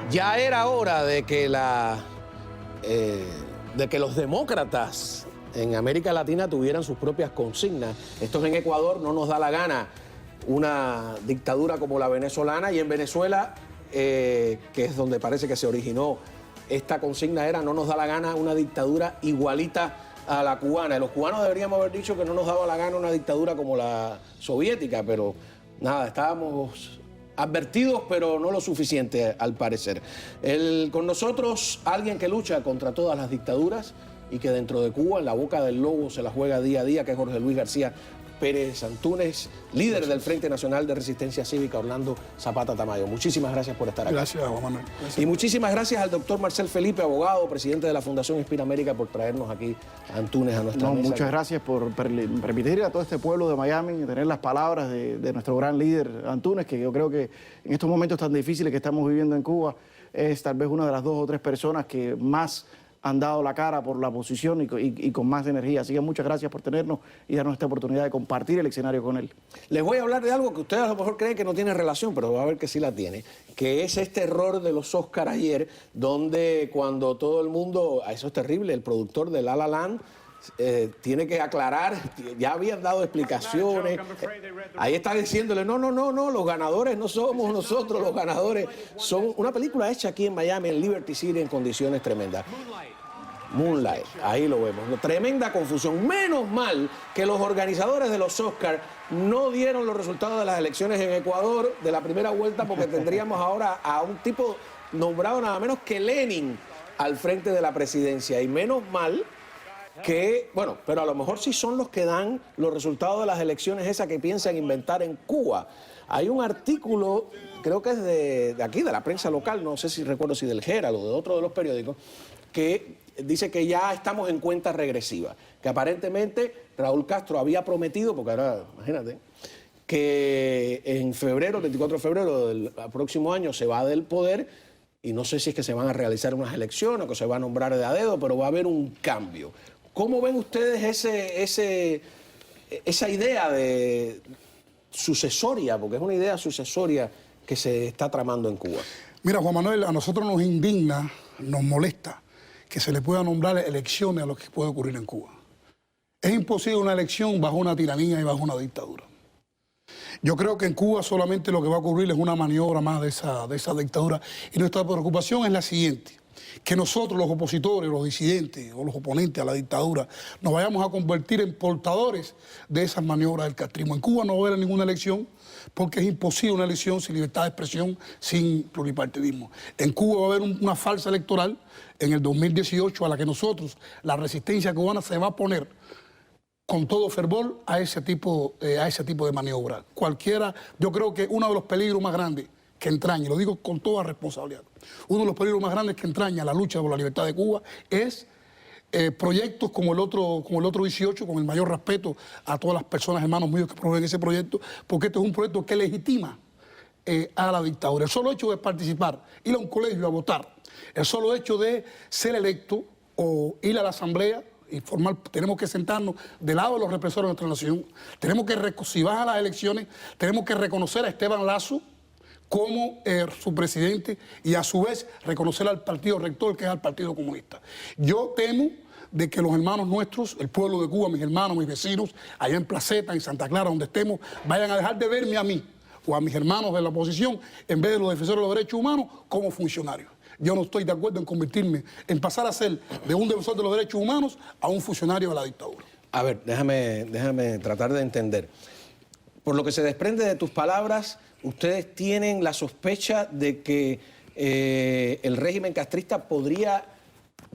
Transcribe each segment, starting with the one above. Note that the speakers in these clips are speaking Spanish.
Ya era hora de que los demócratas en América Latina tuvieran sus propias consignas. Esto en Ecuador no nos da la gana una dictadura como la venezolana, y en Venezuela, que es donde parece que se originó esta consigna, era no nos da la gana una dictadura igualita a la cubana. Y los cubanos deberíamos haber dicho que no nos daba la gana una dictadura como la soviética, pero nada, estábamos advertidos, pero no lo suficiente, al parecer. Con nosotros, alguien que lucha contra todas las dictaduras y que dentro de Cuba, en la boca del lobo, se la juega día a día, que es Jorge Luis García Pérez Antúnez, líder del Frente Nacional de Resistencia Cívica Orlando Zapata Tamayo. Muchísimas gracias por estar aquí. Gracias, Juan Manuel. Gracias. Y muchísimas gracias al doctor Marcel Felipe, abogado, presidente de la Fundación Inspira América, por traernos aquí a Antúnez a nuestra mesa. Muchas gracias por permitir a todo este pueblo de Miami tener las palabras de nuestro gran líder Antúnez, que yo creo que en estos momentos tan difíciles que estamos viviendo en Cuba, es tal vez una de las 2 o 3 personas que más han dado la cara por la oposición y con más energía. Así que muchas gracias por tenernos y darnos esta oportunidad de compartir el escenario con él. Les voy a hablar de algo que ustedes a lo mejor creen que no tiene relación, pero va a ver que sí la tiene, que es este error de los Oscar ayer, donde cuando todo el mundo, eso es terrible, el productor de La La Land tiene que aclarar, ya habían dado explicaciones, ahí está diciéndole, no, los ganadores no somos nosotros, los ganadores son una película hecha aquí en Miami, en Liberty City, en condiciones tremendas. Moonlight, ahí lo vemos, tremenda confusión. Menos mal que los organizadores de los Oscars no dieron los resultados de las elecciones en Ecuador de la primera vuelta, porque tendríamos ahora a un tipo nombrado nada menos que Lenin al frente de la presidencia, y menos mal que, bueno, pero a lo mejor sí son los que dan los resultados de las elecciones esas que piensan inventar en Cuba. Hay un artículo, creo que es de aquí, de la prensa local, no sé si recuerdo si del Herald o de otro de los periódicos, que dice que ya estamos en cuenta regresiva, que aparentemente Raúl Castro había prometido, porque ahora, imagínate, que en febrero, 24 de febrero del próximo año se va del poder, y no sé si es que se van a realizar unas elecciones o que se va a nombrar de a dedo, pero va a haber un cambio. ¿Cómo ven ustedes esa idea de sucesoria, porque es una idea sucesoria que se está tramando en Cuba? Mira, Juan Manuel, a nosotros nos indigna, nos molesta que se le pueda nombrar elecciones a lo que puede ocurrir en Cuba. Es imposible una elección bajo una tiranía y bajo una dictadura. Yo creo que en Cuba solamente lo que va a ocurrir es una maniobra más de esa dictadura. Y nuestra preocupación es la siguiente: que nosotros, los opositores, los disidentes o los oponentes a la dictadura, nos vayamos a convertir en portadores de esas maniobras del castrismo. En Cuba no va a haber ninguna elección, porque es imposible una elección sin libertad de expresión, sin pluripartidismo. En Cuba va a haber una farsa electoral en el 2018 a la que nosotros, la resistencia cubana, se va a oponer con todo fervor a ese tipo de maniobra. Cualquiera, yo creo que uno de los peligros más grandes que entraña, y lo digo con toda responsabilidad, uno de los peligros más grandes que entraña la lucha por la libertad de Cuba es proyectos como el otro 18, con el mayor respeto a todas las personas, hermanos míos, que promueven ese proyecto, porque este es un proyecto que legitima a la dictadura. El solo hecho de participar, ir a un colegio a votar, el solo hecho de ser electo o ir a la asamblea y formar, tenemos que sentarnos del lado de los represores de nuestra nación, tenemos que, si vas a las elecciones, tenemos que reconocer a Esteban Lazo como su presidente, y a su vez reconocer al partido rector, que es al Partido Comunista. Yo temo de que los hermanos nuestros, el pueblo de Cuba, mis hermanos, mis vecinos, allá en Placeta, en Santa Clara, donde estemos, vayan a dejar de verme a mí o a mis hermanos de la oposición, en vez de los defensores de los derechos humanos, como funcionarios. Yo no estoy de acuerdo en convertirme, en pasar a ser de un defensor de los derechos humanos a un funcionario de la dictadura. A ver, déjame tratar de entender. Por lo que se desprende de tus palabras, ustedes tienen la sospecha de que el régimen castrista podría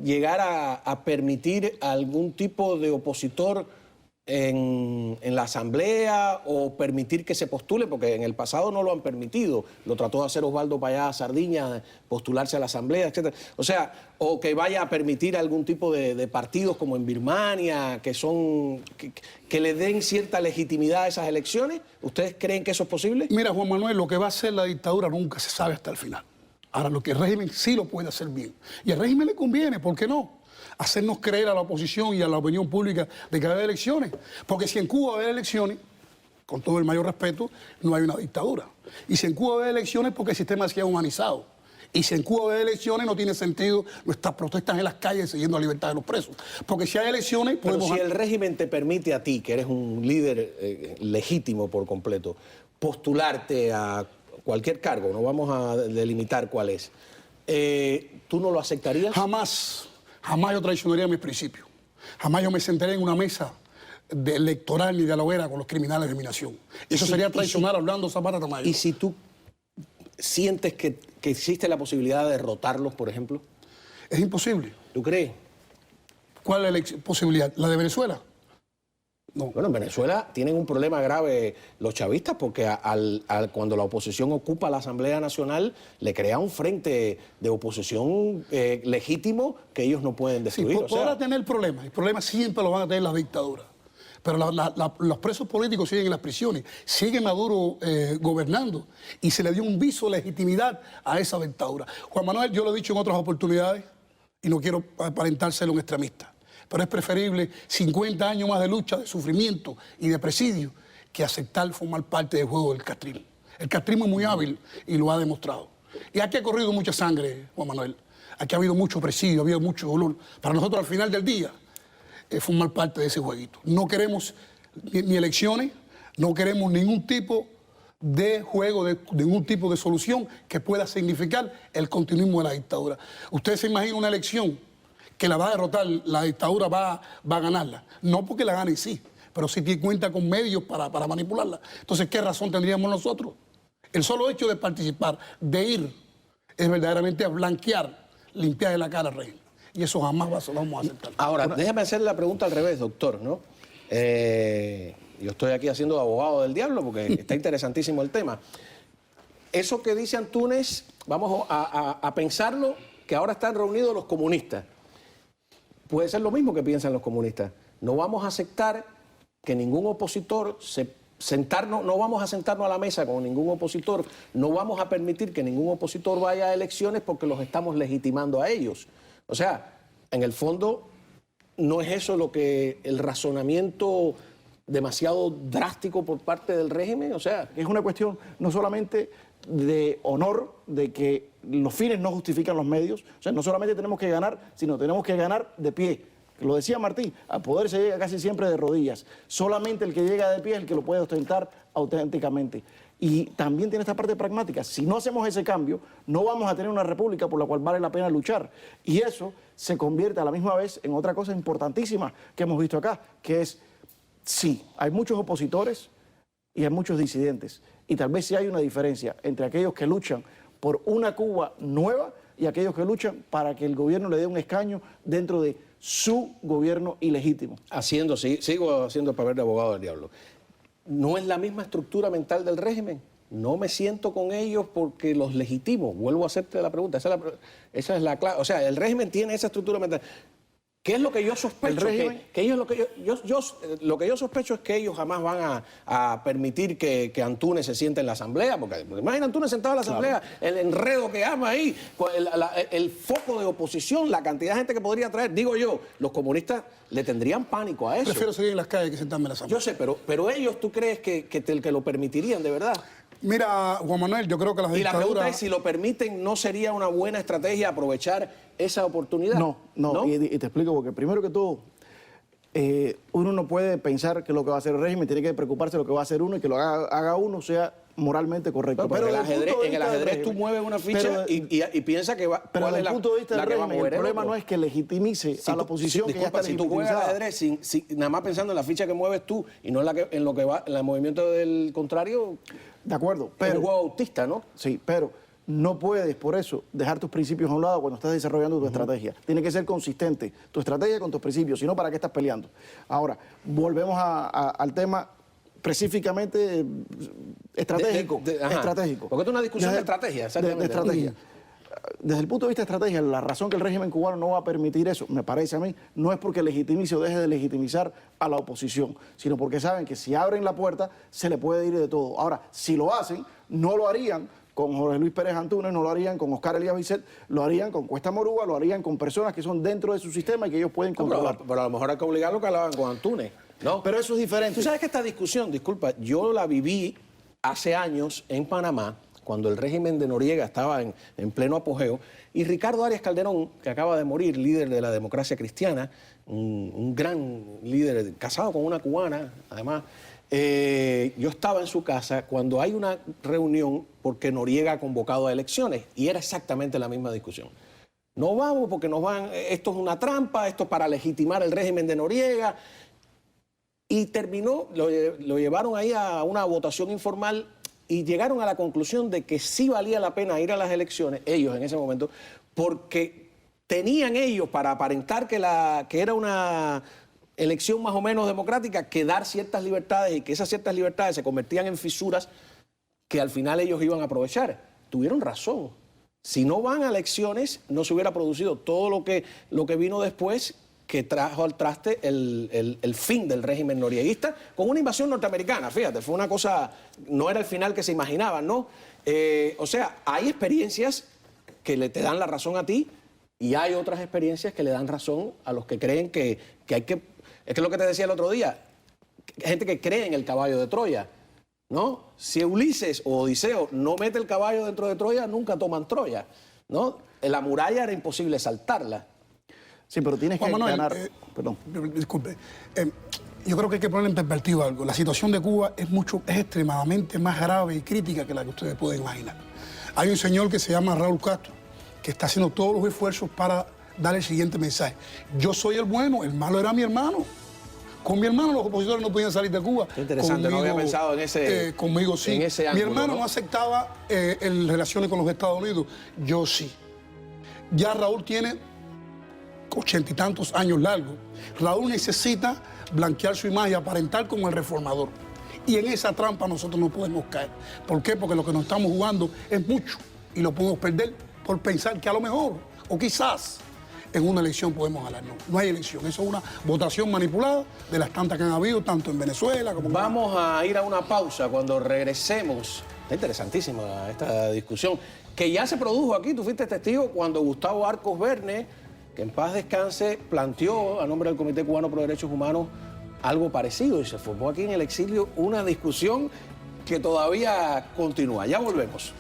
llegar a permitir algún tipo de opositor en la asamblea, o permitir que se postule, porque en el pasado no lo han permitido. Lo trató de hacer Osvaldo Payá Sardiña, postularse a la asamblea, etc. O sea, o que vaya a permitir algún tipo de partidos como en Birmania, que le den cierta legitimidad a esas elecciones. ¿Ustedes creen que eso es posible? Mira, Juan Manuel, lo que va a hacer la dictadura nunca se sabe hasta el final. Ahora, lo que el régimen sí lo puede hacer bien. Y al régimen le conviene, ¿por qué no?, hacernos creer a la oposición y a la opinión pública de que va a haber elecciones. Porque si en Cuba va a haber elecciones, con todo el mayor respeto, no hay una dictadura. Y si en Cuba va a haber elecciones, porque el sistema se ha humanizado. Y si en Cuba hay elecciones, no tiene sentido nuestras protestas en las calles siguiendo la libertad de los presos. Porque si hay elecciones, Pero podemos... si el régimen te permite a ti, que eres un líder legítimo por completo, postularte a cualquier cargo, no vamos a delimitar cuál es, ¿tú no lo aceptarías? Jamás yo traicionaría mis principios. Jamás yo me sentaría en una mesa electoral ni dialoguera con los criminales de mi nación. Eso sería traicionar a Orlando Zapata Tamayo. ¿Y si tú sientes que existe la posibilidad de derrotarlos, por ejemplo? Es imposible. ¿Tú crees? ¿Cuál es la posibilidad? ¿La de Venezuela? No. Bueno, en Venezuela tienen un problema grave los chavistas porque cuando la oposición ocupa la Asamblea Nacional le crea un frente de oposición legítimo que ellos no pueden destruir. Sí, podrá tener problemas. El problema siempre lo van a tener las dictaduras. Pero los presos políticos siguen en las prisiones. Sigue Maduro gobernando y se le dio un viso de legitimidad a esa dictadura. Juan Manuel, yo lo he dicho en otras oportunidades y no quiero aparentárselo un extremista. Pero es preferible 50 años más de lucha, de sufrimiento y de presidio que aceptar formar parte del juego del castrismo. El castrismo es muy hábil y lo ha demostrado. Y aquí ha corrido mucha sangre, Juan Manuel. Aquí ha habido mucho presidio, ha habido mucho dolor. Para nosotros al final del día es formar parte de ese jueguito. No queremos ni elecciones, no queremos ningún tipo de juego, de ningún tipo de solución que pueda significar el continuismo de la dictadura. Usted se imagina una elección que la va a derrotar, la dictadura va a ganarla. No porque la gane en sí, pero sí que cuenta con medios para manipularla. Entonces, ¿qué razón tendríamos nosotros? El solo hecho de participar, de ir, es verdaderamente a blanquear, limpiar de la cara al régimen. Y eso jamás lo vamos a aceptar. Ahora, déjame hacer la pregunta al revés, doctor, ¿no? Yo estoy aquí haciendo de abogado del diablo porque está interesantísimo el tema. Eso que dice Antúnez, vamos a pensarlo, que ahora están reunidos los comunistas. Puede ser lo mismo que piensan los comunistas. No vamos a aceptar que ningún opositor no vamos a sentarnos a la mesa con ningún opositor, no vamos a permitir que ningún opositor vaya a elecciones porque los estamos legitimando a ellos. O sea, en el fondo, no es eso lo que el razonamiento demasiado drástico por parte del régimen. O sea, es una cuestión no solamente de honor, de que los fines no justifican los medios. O sea, no solamente tenemos que ganar, sino tenemos que ganar de pie. Lo decía Martín, al poder se llega casi siempre de rodillas. Solamente el que llega de pie es el que lo puede ostentar auténticamente. Y también tiene esta parte pragmática. Si no hacemos ese cambio, no vamos a tener una república por la cual vale la pena luchar. Y eso se convierte a la misma vez en otra cosa importantísima que hemos visto acá, que es, sí, hay muchos opositores y hay muchos disidentes. Y tal vez sí hay una diferencia entre aquellos que luchan por una Cuba nueva y aquellos que luchan para que el gobierno le dé un escaño dentro de su gobierno ilegítimo. Sigo haciendo el papel de abogado del diablo. No es la misma estructura mental del régimen. No me siento con ellos porque los legitimo. Vuelvo a hacerte la pregunta. Esa es la clave. O sea, el régimen tiene esa estructura mental. ¿Qué es lo que yo sospecho? Lo que yo sospecho es que ellos jamás van a permitir que Antúnez se siente en la asamblea, porque imagina Antúnez sentado en la asamblea, claro, el enredo que ama ahí, el foco de oposición, la cantidad de gente que podría traer. Digo yo, los comunistas le tendrían pánico a eso. Prefiero seguir en las calles que sentarme en la asamblea. Yo sé, pero ellos, ¿tú crees que lo permitirían de verdad? Mira, Juan Manuel, yo creo que las dictaduras... Y la pregunta es, si lo permiten, ¿no sería una buena estrategia aprovechar esa oportunidad? No. Y te explico, porque primero que todo, uno no puede pensar que lo que va a hacer el régimen tiene que preocuparse de lo que va a hacer uno y que lo haga uno sea moralmente correcto. Pero en el ajedrez tú mueves una ficha y piensas que va... Pero desde el punto de vista del régimen, el problema no es que legitimice a la oposición que ya está si tú juegas ajedrez nada más pensando en la ficha que mueves tú y no en lo que va, en el movimiento del contrario... De acuerdo, pero... Es un juego autista, ¿no? Sí, pero no puedes, por eso, dejar tus principios a un lado cuando estás desarrollando tu estrategia. Tiene que ser consistente tu estrategia con tus principios, si no, ¿para qué estás peleando? Ahora, volvemos al tema específicamente estratégico. Estratégico. Porque esto es una discusión de estrategia. De estrategia. Desde el punto de vista de estrategia, la razón que el régimen cubano no va a permitir eso, me parece a mí, no es porque legitimice o deje de legitimizar a la oposición, sino porque saben que si abren la puerta se le puede ir de todo. Ahora, si lo hacen, no lo harían con Jorge Luis Pérez Antúnez, no lo harían con Oscar Elías Vicet, lo harían con Cuesta Morúa, lo harían con personas que son dentro de su sistema y que ellos pueden controlar. Pero a lo mejor hay que obligarlo que lo hagan con Antúnez, ¿no? Pero eso es diferente. Tú sabes que esta discusión, disculpa, yo la viví hace años en Panamá cuando el régimen de Noriega estaba en pleno apogeo, y Ricardo Arias Calderón, que acaba de morir, líder de la democracia cristiana, un gran líder, casado con una cubana, además. Yo estaba en su casa cuando hay una reunión porque Noriega ha convocado a elecciones y era exactamente la misma discusión. No vamos porque esto es una trampa, esto es para legitimar el régimen de Noriega. Y terminó, lo llevaron ahí a una votación informal y llegaron a la conclusión de que sí valía la pena ir a las elecciones, ellos en ese momento, porque tenían ellos para aparentar que era una elección más o menos democrática, que dar ciertas libertades y que esas ciertas libertades se convertían en fisuras que al final ellos iban a aprovechar. Tuvieron razón. Si no van a elecciones, no se hubiera producido todo lo que vino después, que trajo al traste el fin del régimen norieguista con una invasión norteamericana. Fíjate, fue una cosa, no era el final que se imaginaban, ¿no? O sea, hay experiencias que te dan la razón a ti y hay otras experiencias que le dan razón a los que creen que hay que... Es que lo que te decía el otro día, hay gente que cree en el caballo de Troya, ¿no? Si Ulises o Odiseo no mete el caballo dentro de Troya, nunca toman Troya, ¿no? La muralla era imposible saltarla. Sí, pero tienes que ganar... Perdón. Disculpe. Yo creo que hay que poner en perspectiva algo. La situación de Cuba es extremadamente más grave y crítica que la que ustedes pueden imaginar. Hay un señor que se llama Raúl Castro, que está haciendo todos los esfuerzos para dar el siguiente mensaje. Yo soy el bueno, el malo era mi hermano. Con mi hermano los opositores no podían salir de Cuba. Qué interesante, no había pensado en ese... conmigo sí. En ese ángulo, mi hermano no aceptaba relaciones con los Estados Unidos. Yo sí. Ya Raúl tiene 80 y tantos años largos. Raúl necesita blanquear su imagen y aparentar como el reformador. Y en esa trampa nosotros no podemos caer. ¿Por qué? Porque lo que nos estamos jugando es mucho y lo podemos perder por pensar que a lo mejor, o quizás, en una elección podemos ganar. No, no hay elección. Eso es una votación manipulada de las tantas que han habido, tanto en Venezuela como en... Vamos a ir a una pausa. Cuando regresemos, está interesantísima esta discusión, que ya se produjo aquí. Tú fuiste testigo cuando Gustavo Arcos Verne, que en paz descanse, planteó a nombre del Comité Cubano por Derechos Humanos algo parecido y se formó aquí en el exilio una discusión que todavía continúa. Ya volvemos.